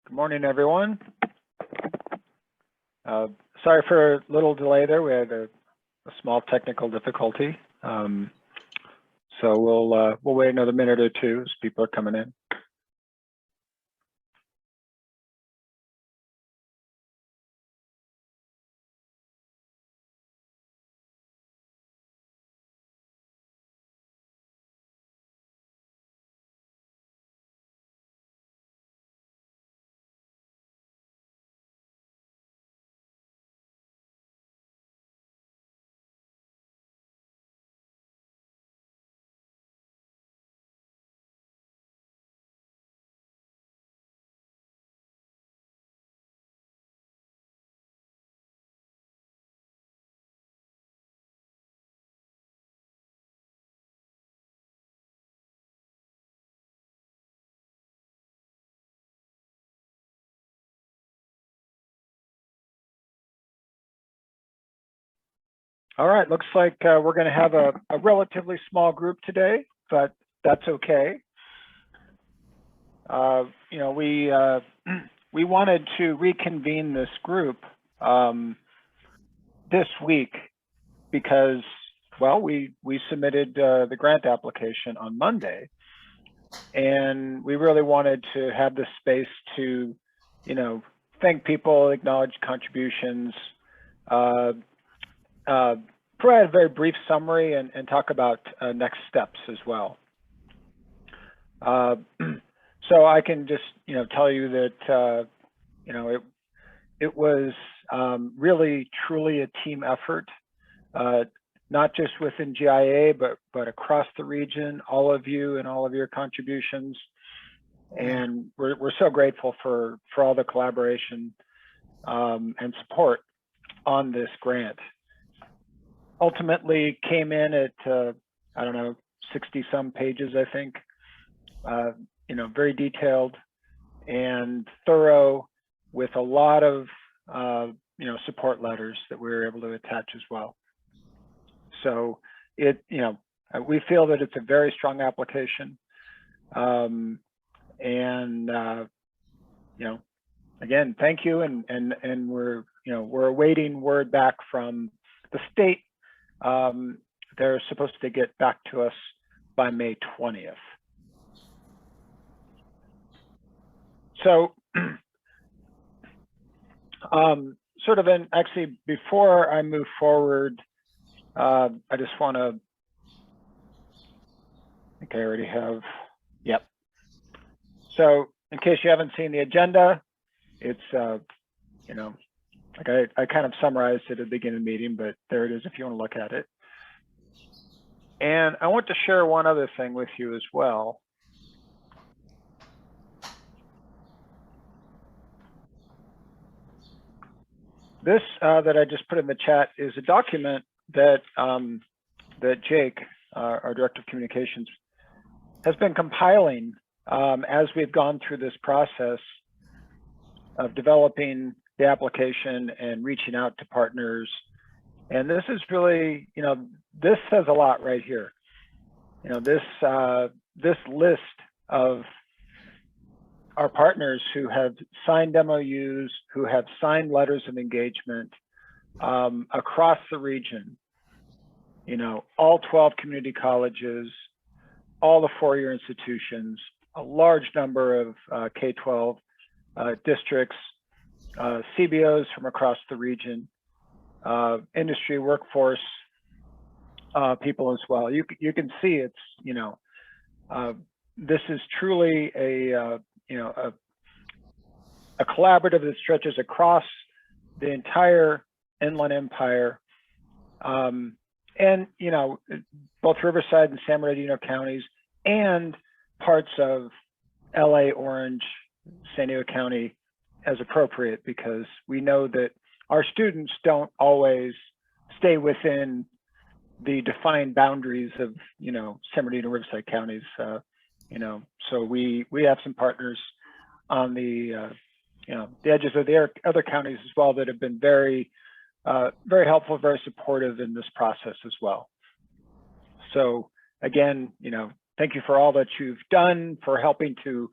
Good morning, everyone. Sorry for a little delay there. We had a small technical difficulty. So we'll wait another minute or two as people are coming in. All right, looks like we're going to have a relatively small group today, but that's okay. You know, we wanted to reconvene this group this week because, well, we submitted the grant application on Monday, and we really wanted to have the space to, you know, thank people, acknowledge contributions, provide a very brief summary and talk about next steps as well. So I can just, you know, tell you that, you know, it was really, truly a team effort, not just within GIA, but across the region, all of you and all of your contributions. And we're so grateful for all the collaboration and support on this grant. Ultimately came in at, I don't know, 60 some pages, I think, you know, very detailed and thorough with a lot of, you know, support letters that we were able to attach as well. So it, you know, we feel that it's a very strong application. And, you know, again, thank you. And we're, you know, we're awaiting word back from the state. They're supposed to get back to us by May 20th. So sort of actually, before I move forward, I just want to, I think I already have, yep. So in case you haven't seen the agenda, it's, you know, like I kind of summarized it at the beginning of the meeting, but there it is if you want to look at it. And I want to share one other thing with you as well. This that I just put in the chat is a document that that Jake, our Director of Communications, has been compiling as we've gone through this process of developing the application and reaching out to partners. And this is really, you know, this says a lot right here. You know, this list of our partners who have signed MOUs, who have signed letters of engagement across the region, you know, all 12 community colleges, all the four-year institutions, a large number of K-12 districts, CBOs from across the region, industry workforce people as well. You can see it's, you know, this is truly a you know, a collaborative that stretches across the entire Inland Empire, and, you know, both Riverside and San Bernardino counties and parts of LA, Orange, San Diego County as appropriate, because we know that our students don't always stay within the defined boundaries of, you know, San Bernardino, Riverside counties. You know, so we have some partners on the, you know, the edges of the other counties as well that have been very, very helpful, very supportive in this process as well. So again, you know, thank you for all that you've done for helping to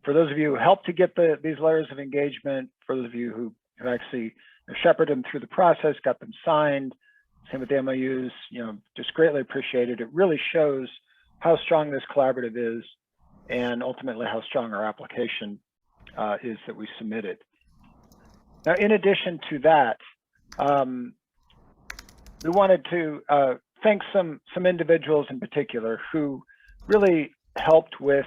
for those of you who helped to get these letters of engagement, for those of you who actually shepherded them through the process, got them signed, same with the MOUs, just greatly appreciated. It really shows how strong this collaborative is, and ultimately how strong our application is that we submitted. Now, in addition to that, we wanted to thank some individuals in particular who really helped with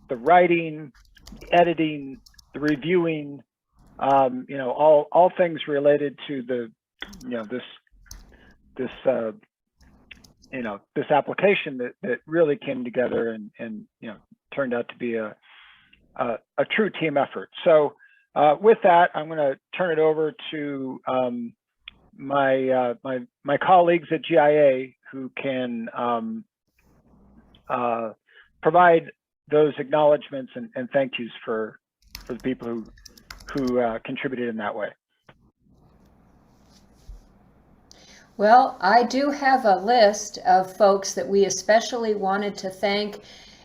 the writing, the editing, the reviewing, all things related to the, this application that really came together and turned out to be a true team effort. So with that, I'm going to turn it over to my colleagues at GIA who can provide those acknowledgments and thank yous for the people who contributed in that way. Well, I do have a list of folks that we especially wanted to thank.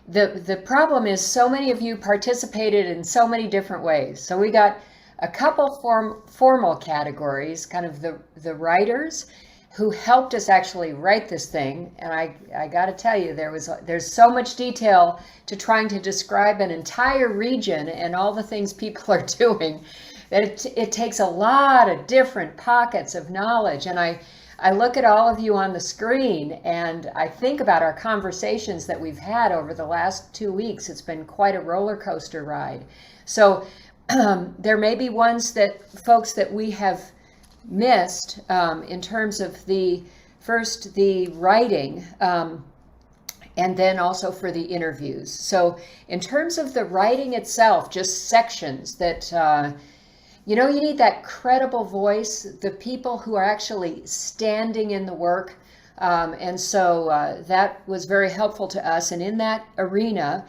The problem is so many of you participated in so many different ways. So we got a couple formal categories, kind of the writers who helped us actually write this thing. And I got to tell you, there's so much detail to trying to describe an entire region and all the things people are doing that it takes a lot of different pockets of knowledge. And I look at all of you on the screen and I think about our conversations that we've had over the last 2 weeks. It's been quite a roller coaster ride. So there may be folks that we have missed in terms of the writing and then also for the interviews. So in terms of the writing itself, just sections that you need that credible voice, the people who are actually standing in the work. And so that was very helpful to us. And in that arena,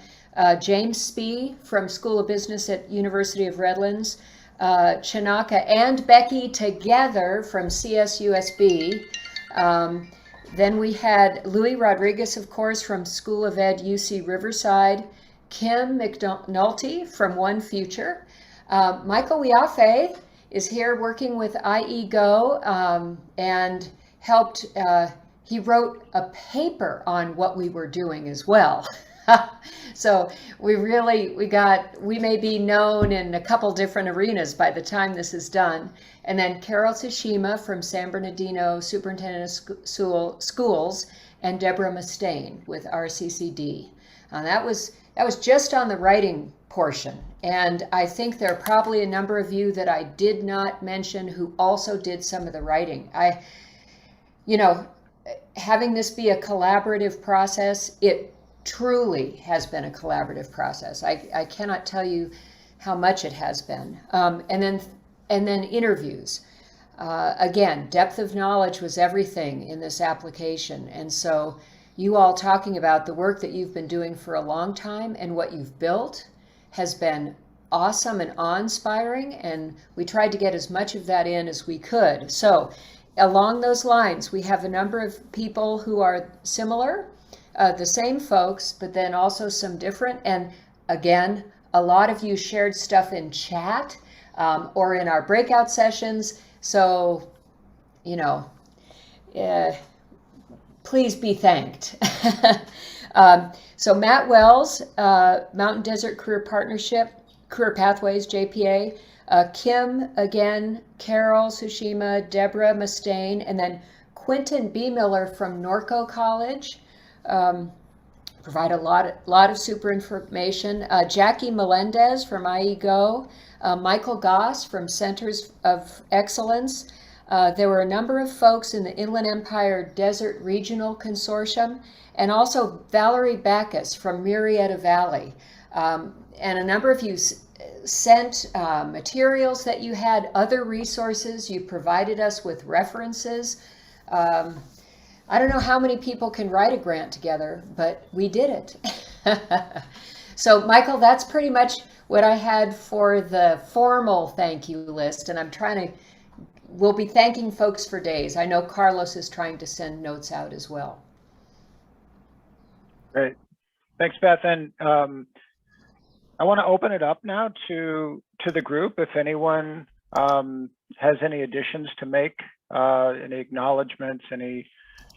James Spee from School of Business at University of Redlands, Chinaka and Becky together from CSUSB. Then we had Louis Rodriguez, of course, from School of Ed UC Riverside, Kim McNulty from One Future. Michael Wiafe is here working with IE-GO and helped, he wrote a paper on what we were doing as well. So we may be known in a couple different arenas by the time this is done. And then Carol Tsushima from San Bernardino Superintendent of Schools and Deborah Mustaine with RCCD. That was just on the writing portion. And I think there are probably a number of you that I did not mention who also did some of the writing. Having this be a collaborative process, it truly has been a collaborative process. I cannot tell you how much it has been. And then interviews. Again, depth of knowledge was everything in this application. And so you all talking about the work that you've been doing for a long time and what you've built has been awesome and awe-inspiring. And we tried to get as much of that in as we could. So along those lines, we have a number of people who are similar, the same folks, but then also some different. And again, a lot of you shared stuff in chat or in our breakout sessions. So, please be thanked. So Matt Wells, Mountain Desert Career Partnership, Career Pathways, JPA, Kim again, Carol Tsushima, Deborah Mustaine, and then Quentin B. Miller from Norco College. Provide a lot of super information. Jackie Melendez from IE-GO, Michael Goss from Centers of Excellence. There were a number of folks in the Inland Empire Desert Regional Consortium, and also Valerie Backus from Murrieta Valley. And a number of you sent materials that you had, other resources. You provided us with references. I don't know how many people can write a grant together, but we did it. So Michael, that's pretty much what I had for the formal thank you list. And we'll be thanking folks for days. I know Carlos is trying to send notes out as well. Great. Thanks, Beth. And I want to open it up now to the group. If anyone has any additions to make, any acknowledgments, any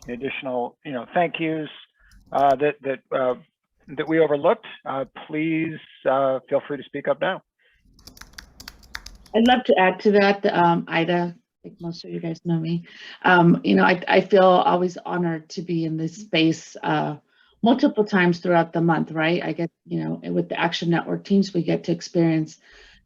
additional, thank yous that we overlooked, please feel free to speak up now. I'd love to add to that, Ida. I think most of you guys know me. I feel always honored to be in this space multiple times throughout the month, right? I get, with the Action Network teams, we get to experience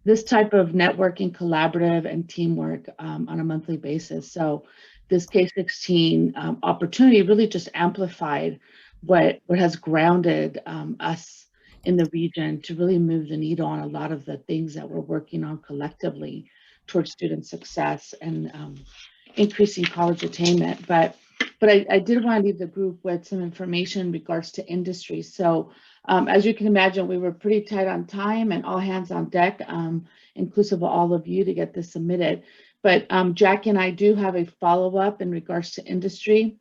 this type of networking, collaborative, and teamwork on a monthly basis. So this K-16 opportunity really just amplified what has grounded us in the region to really move the needle on a lot of the things that we're working on collectively towards student success and increasing college attainment. But I did want to leave the group with some information in regards to industry. So as you can imagine, we were pretty tight on time and all hands on deck, inclusive of all of you, to get this submitted. But Jackie and I do have a follow-up in regards to industry.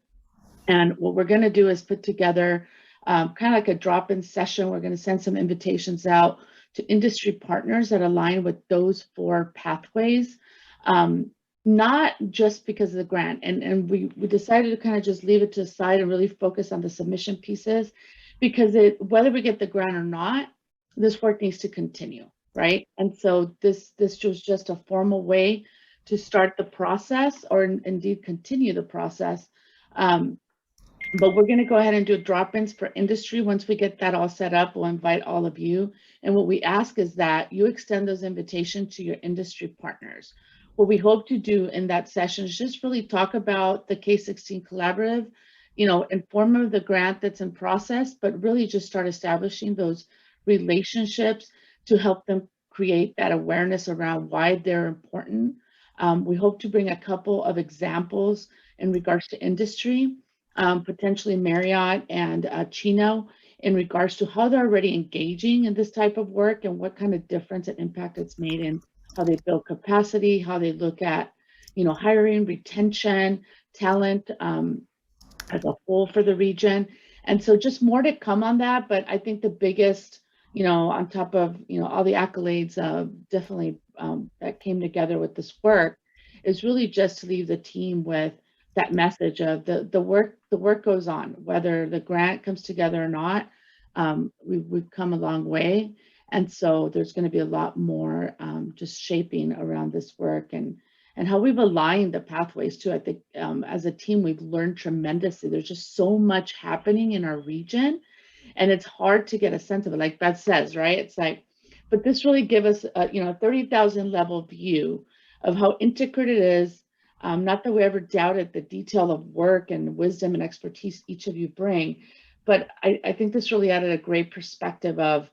And what we're going to do is put together kind of like a drop-in session. We're going to send some invitations out to industry partners that align with those 4 pathways, not just because of the grant. And we decided to kind of just leave it to the side and really focus on the submission pieces, because whether we get the grant or not, this work needs to continue, right? And so this was just a formal way to start the process, or indeed continue the process. But we're going to go ahead and do drop-ins for industry. Once we get that all set up, we'll invite all of you. And what we ask is that you extend those invitations to your industry partners. What we hope to do in that session is just really talk about the K-16 collaborative, inform of the grant that's in process, but really just start establishing those relationships to help them create that awareness around why they're important. We hope to bring a couple of examples in regards to industry, potentially Marriott and Chino, in regards to how they're already engaging in this type of work and what kind of difference and impact it's made in how they build capacity, how they look at, hiring, retention, talent as a whole for the region. And so just more to come on that. But I think the biggest, on top of, all the accolades definitely that came together with this work, is really just to leave the team with that message of the work goes on, whether the grant comes together or not. We've come a long way. And so there's going to be a lot more just shaping around this work and how we've aligned the pathways too. I think as a team, we've learned tremendously. There's just so much happening in our region, and it's hard to get a sense of it. Like Beth says, right? It's like, but this really gives us a 30,000 level view of how integrated it is. Not that we ever doubted the detail of work and wisdom and expertise each of you bring, but I think this really added a great perspective of,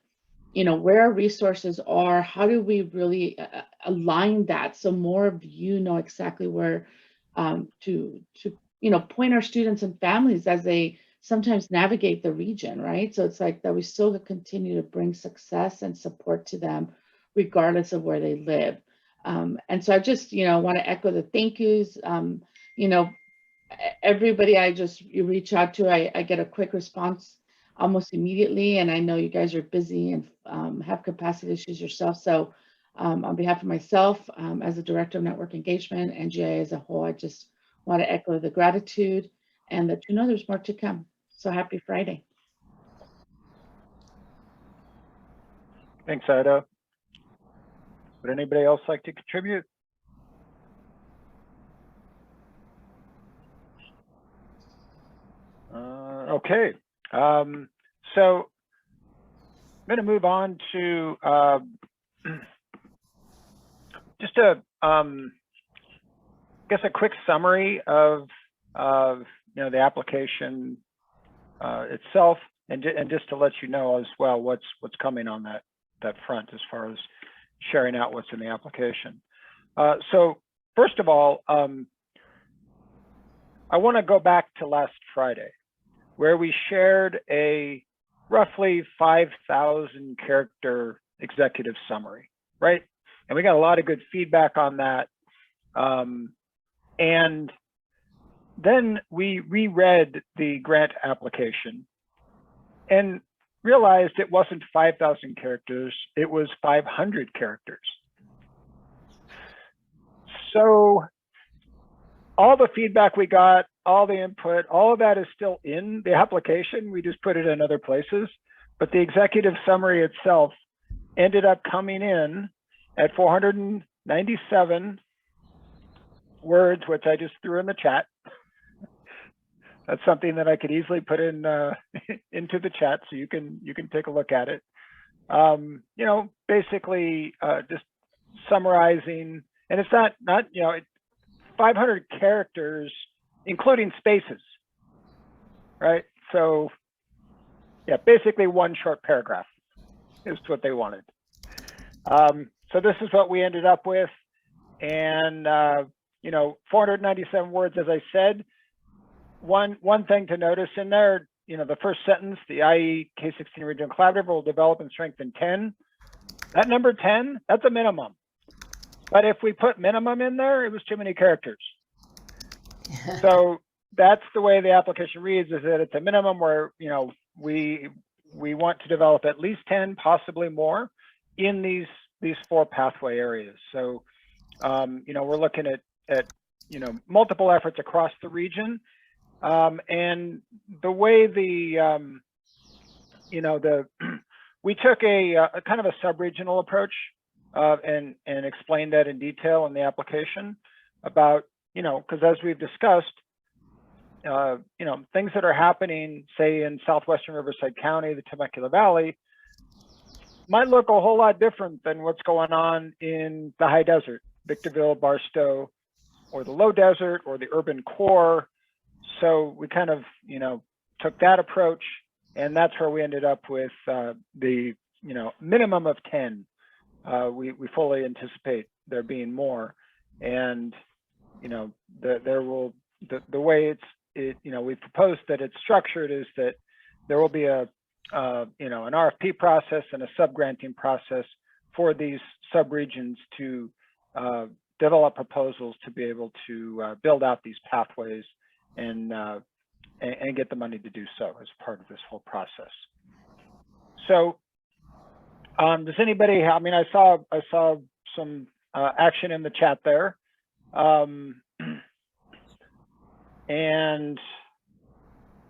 where our resources are, how do we really align that so more of you know exactly where to point our students and families as they sometimes navigate the region, right? So it's like that we still continue to bring success and support to them regardless of where they live. And so I just, want to echo the thank yous. Everybody you reach out to, I get a quick response almost immediately. And I know you guys are busy and have capacity issues yourself. So on behalf of myself, as a director of network engagement and GIA as a whole, I just want to echo the gratitude and that there's more to come. So happy Friday. Thanks, Ida. Would anybody else like to contribute? Okay. So I'm going to move on to just a quick summary of the application itself, and just to let you know as well what's coming on that front as far as sharing out what's in the application. So first of all, I want to go back to last Friday, where we shared a roughly 5,000 character executive summary, right? And we got a lot of good feedback on that. And then we reread the grant application. And realized it wasn't 5,000 characters, it was 500 characters. So all the feedback we got, all the input, all of that is still in the application. We just put it in other places. But the executive summary itself ended up coming in at 497 words, which I just threw in the chat. That's something that I could easily put in into the chat, so you can take a look at it. You know, basically just summarizing, and it's not 500 characters, including spaces, right? So yeah, basically one short paragraph is what they wanted. So this is what we ended up with, and you know, 497 words, as I said. One thing to notice in there, you know, the first sentence, the IE K-16 Regional Collaborative will develop and strengthen 10. That number 10, that's a minimum. But if we put minimum in there, it was too many characters. So that's the way the application reads, is that it's a minimum where, you know, we want to develop at least 10, possibly more, in these 4 pathway areas. So, you know, we're looking at you know, multiple efforts across the region. And the way you know, we took a kind of a sub-regional approach and explained that in detail in the application about, you know, because as we've discussed, you know, things that are happening, say in southwestern Riverside County, the Temecula Valley, might look a whole lot different than what's going on in the high desert, Victorville, Barstow, or the low desert, or the urban core. So we kind of, you know, took that approach, and that's where we ended up with the, you know, minimum of 10. We fully anticipate there being more, and you know, the way you know, we proposed that it's structured is that there will be a you know, an RFP process and a sub-granting process for these sub-regions to develop proposals to be able to build out these pathways and get the money to do so as part of this whole process. So does anybody have, I mean, I saw some action in the chat there. And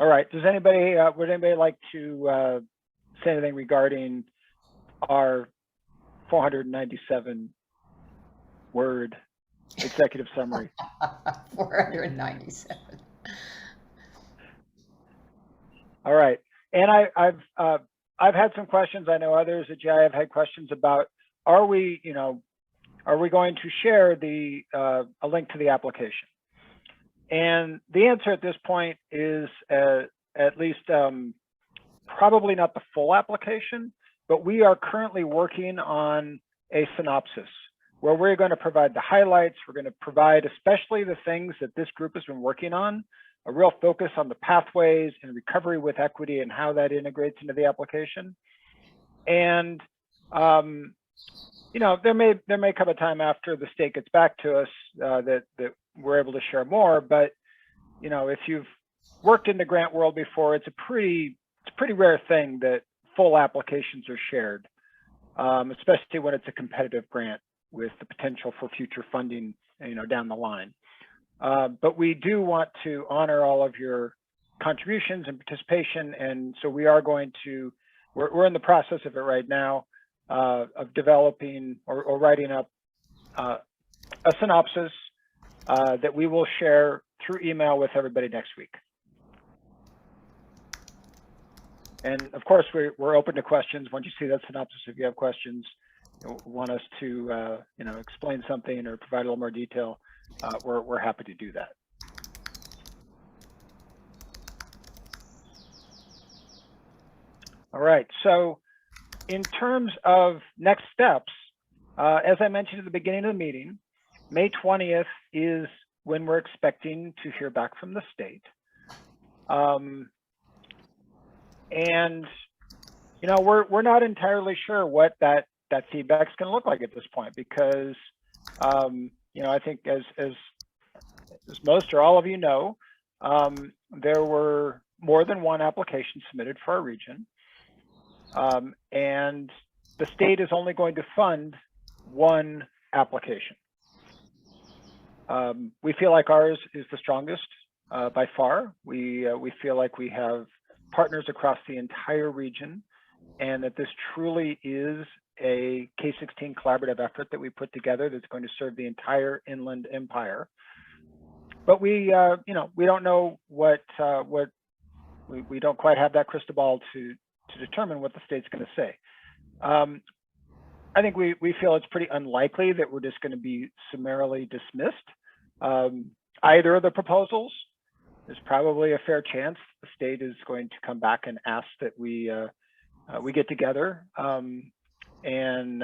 all right, does anybody, would anybody like to say anything regarding our 497 word executive summary? 497. All right, and I've had some questions. I know others at GI have had questions about, are we, you know, are we going to share the a link to the application? And the answer at this point is at least probably not the full application, but we are currently working on a synopsis where we're going to provide the highlights. We're going to provide especially the things that this group has been working on, a real focus on the pathways and recovery with equity and how that integrates into the application. And you know, there may come a time after the state gets back to us that we're able to share more. But you know, if you've worked in the grant world before, it's a pretty rare thing that full applications are shared, especially when it's a competitive grant with the potential for future funding, you know, down the line. But we do want to honor all of your contributions and participation, and so we are going to, we're in the process of it right now, of developing or writing up a synopsis that we will share through email with everybody next week. And of course, we're open to questions. Once you see that synopsis, if you have questions, you want us to you know, explain something or provide a little more detail, we're happy to do that. All right, so in terms of next steps, as I mentioned at the beginning of the meeting, May 20th is when we're expecting to hear back from the state. And you know, we're not entirely sure what that feedback is going to look like at this point, because you know, I think as most or all of you know, there were more than one application submitted for our region. and the state is only going to fund one application. We feel like ours is the strongest by far. We feel like we have partners across the entire region, and that this truly is a K-16 collaborative effort that we put together that's going to serve the entire Inland Empire. But we don't know what we don't quite have that crystal ball to determine what the state's going to say. I think we feel it's pretty unlikely that we're just going to be summarily dismissed. Either of the proposals. There's probably a fair chance the state is going to come back and ask that we get together and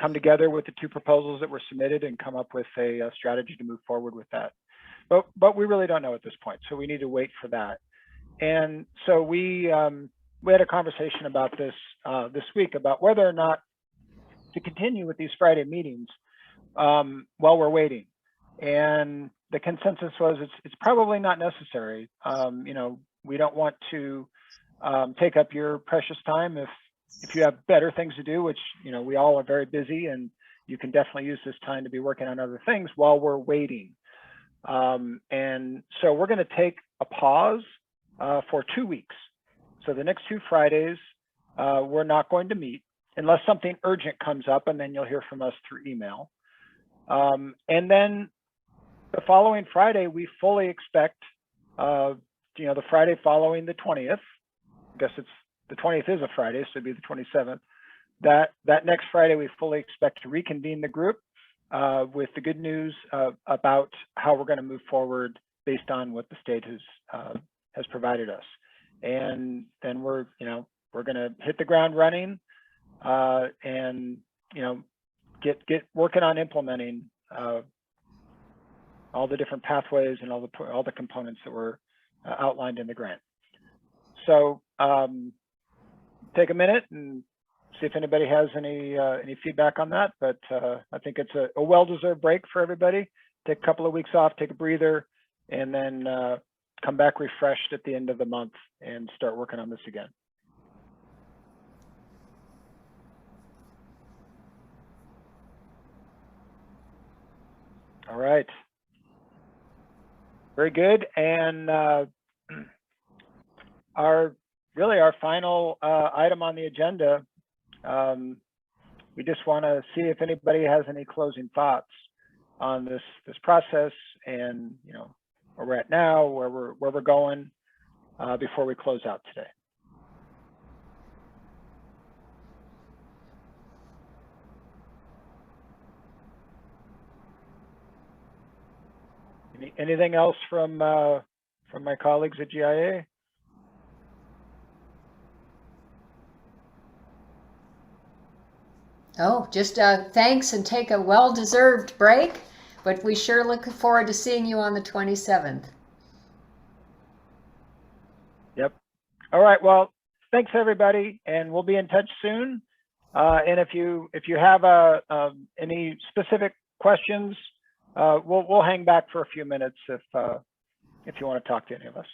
come together with the two proposals that were submitted and come up with a strategy to move forward with that. But we really don't know at this point, so we need to wait for that. And so we had a conversation about this this week about whether or not to continue with these Friday meetings while we're waiting. And the consensus was it's probably not necessary. We don't want to take up your precious time if you have better things to do, which we all are very busy, and you can definitely use this time to be working on other things while we're waiting. And so we're going to take a pause for 2 weeks. So the next 2 Fridays, we're not going to meet unless something urgent comes up, and then you'll hear from us through email. And then the following Friday, we fully expect, the Friday following the 20th, I guess it's the 20th is a Friday, so it'd be the 27th. That next Friday, we fully expect to reconvene the group with the good news about how we're going to move forward based on what the state has provided us. And then we're going to hit the ground running and get working on implementing all the different pathways and all the components that were outlined in the grant. So take a minute and see if anybody has any feedback on that. But I think it's a well-deserved break for everybody. Take a couple of weeks off, take a breather, and then come back refreshed at the end of the month and start working on this again. All right. Very good. And our final item on the agenda, we just want to see if anybody has any closing thoughts on this process and where we're at now, where we're going before we close out today. Anything else from my colleagues at GIA? Oh, just thanks and take a well-deserved break, but we sure look forward to seeing you on the 27th. Yep. All right. Well, thanks everybody, and we'll be in touch soon. And if you have any specific questions, we'll hang back for a few minutes if you want to talk to any of us.